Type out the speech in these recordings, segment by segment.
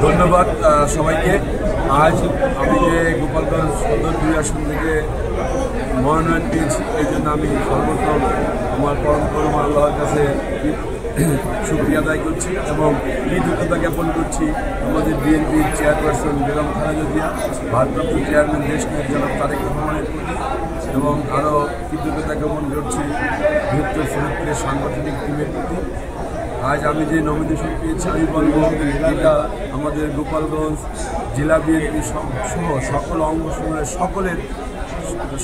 ধন্যবাদ সবাইকে। আজ আমি যে গোপালগঞ্জ সদর 2 আসন থেকে মনোনয়ন পেয়েছি, এই জন্য আমি সর্বপ্রথম আমার পরম আল্লাহর কাছে শুকরিয়া আদায় করছি এবং কৃতজ্ঞতা জ্ঞাপন করছি আমাদের বিএনপির চেয়ারপারসন বেগম খালেদা জিয়া, ভারপ্রাপ্ত চেয়ারম্যান দেশনায়ক জনাব তারেক রহমানের প্রতি, এবং আরও কৃতজ্ঞতা জ্ঞাপন করছি বৃহত্তর ফরিদপুরের সাংগঠনিক টিমের প্রতি। আজ আমি যে নমিনেশন পেয়েছি, আমি বলব এটা আমাদের গোপালগঞ্জ জেলা বিএনপি সহ সকল অঙ্গসংগঠনের সকলের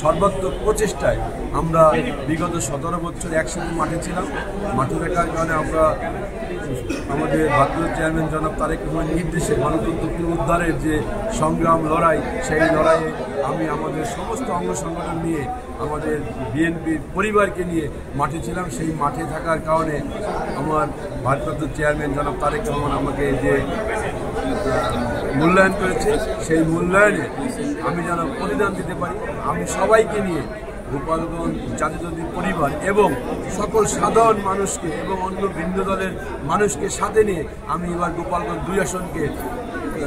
সর্বাত্মক প্রচেষ্টায় আমরা বিগত 17 বছর একসাথে মাঠে ছিলাম। মাঠে থাকার কারণে আমরা আমাদের ভারপ্রাপ্ত চেয়ারম্যান জনাব তারেক রহমানের নির্দেশে গণতন্ত্র পুনরুদ্ধারের যে সংগ্রাম লড়াই, সেই লড়াইয়ে আমি আমাদের সমস্ত অঙ্গ সংগঠন নিয়ে আমাদের বিএনপির পরিবারকে নিয়ে মাঠে ছিলাম। সেই মাঠে থাকার কারণে আমার ভারপ্রাপ্ত চেয়ারম্যান জনাব তারেক রহমান আমাকে যে মূল্যায়ন করেছে, সেই মূল্যায়নে আমি যেন প্রতিদান দিতে পারি। আমি সবাইকে নিয়ে গোপালগঞ্জ জাতীয়তাবাদী পরিবার এবং সকল সাধারণ মানুষকে এবং অন্য ভিন্ন দলের মানুষকে সাথে নিয়ে আমি এবার গোপালগঞ্জ 2 আসনকে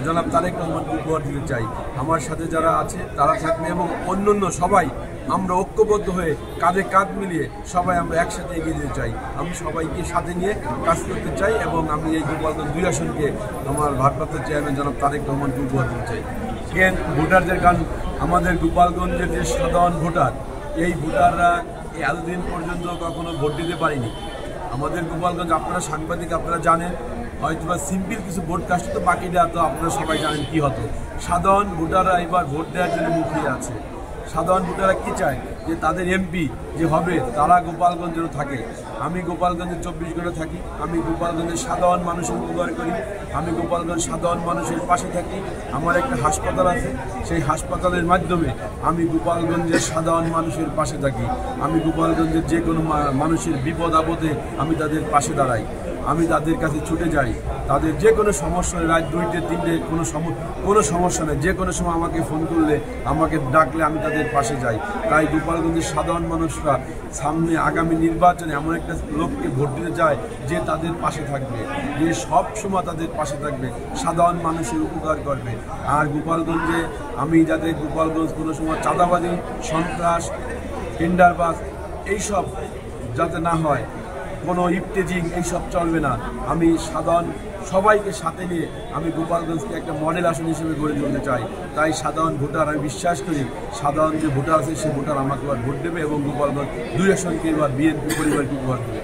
জনাব তারেক রহমানকে উপহার দিতে চাই। আমার সাথে যারা আছে তারা থাকবে এবং অন্যান্য সবাই আমরা ঐক্যবদ্ধ হয়ে কাঁধে কাঁধ মিলিয়ে সবাই আমরা একসাথে এগিয়ে যেতে চাই। আমি সবাইকে সাথে নিয়ে কাজ করতে চাই এবং আমি এই গোপালগঞ্জ 2 আসনকে আমার ভারপ্রাপ্ত চেয়ারম্যান জনাব তারেক রহমানকে উপহার দিতে চাই। ভোটারদের গান, আমাদের গোপালগঞ্জের যে সাধারণ ভোটার, এই ভোটাররা এতদিন পর্যন্ত কখনো ভোট দিতে পারেনি। আমাদের গোপালগঞ্জ, আপনারা সাংবাদিক, আপনারা জানেন হয়তো বা সিম্পল কিছু ভোটকাস্ট, তো বাকিটা তো আপনারা সবাই জানেন কী হতো। সাধারণ ভোটাররা এবার ভোট দেওয়ার জন্য মুখিয়ে আছে। সাধারণ ভোটাররা কী চায় যে তাদের এমপি যে হবে তারা গোপালগঞ্জেও থাকে। আমি গোপালগঞ্জে 24 ঘন্টা থাকি, আমি গোপালগঞ্জের সাধারণ মানুষের উপকার করি, আমি গোপালগঞ্জ সাধারণ মানুষের পাশে থাকি। আমার একটা হাসপাতাল আছে, সেই হাসপাতালের মাধ্যমে আমি গোপালগঞ্জের সাধারণ মানুষের পাশে থাকি। আমি গোপালগঞ্জের যে কোনো মানুষের বিপদ আপদে আমি তাদের পাশে দাঁড়াই, আমি তাদের কাছে ছুটে যাই। তাদের যে কোনো সমস্যা, রাত 2টে 3টে কোনো সমস্যা নেই, যে কোনো সময় আমাকে ফোন করলে, আমাকে ডাকলে আমি তাদের পাশে যাই। তাই গোপালগঞ্জের সাধারণ মানুষরা সামনে আগামী নির্বাচনে এমন একটা লোককে ভোট দিতে চায় যে তাদের পাশে থাকবে, যে সব সময় তাদের পাশে থাকবে, সাধারণ মানুষের উপকার করবে। আর গোপালগঞ্জে আমি যাতে গোপালগঞ্জ কোনো সময় চাঁদাবাজি, সন্ত্রাস, টেন্ডারবাজ এইসব যাতে না হয়, কোনো ইফতেজিং এইসব চলবে না। আমি সাধারণ সবাইকে সাথে নিয়ে আমি গোপালগঞ্জকে একটা মডেল আসন হিসেবে গড়ে তুলতে চাই। তাই সাধারণ ভোটার, আমি বিশ্বাস করি সাধারণ যে ভোটার আছে সে ভোটার আমাকে এবার ভোট দেবে এবং গোপালগঞ্জ 2 আসনকে এবার বিএনপি পরিবারকে উপহার দেবে।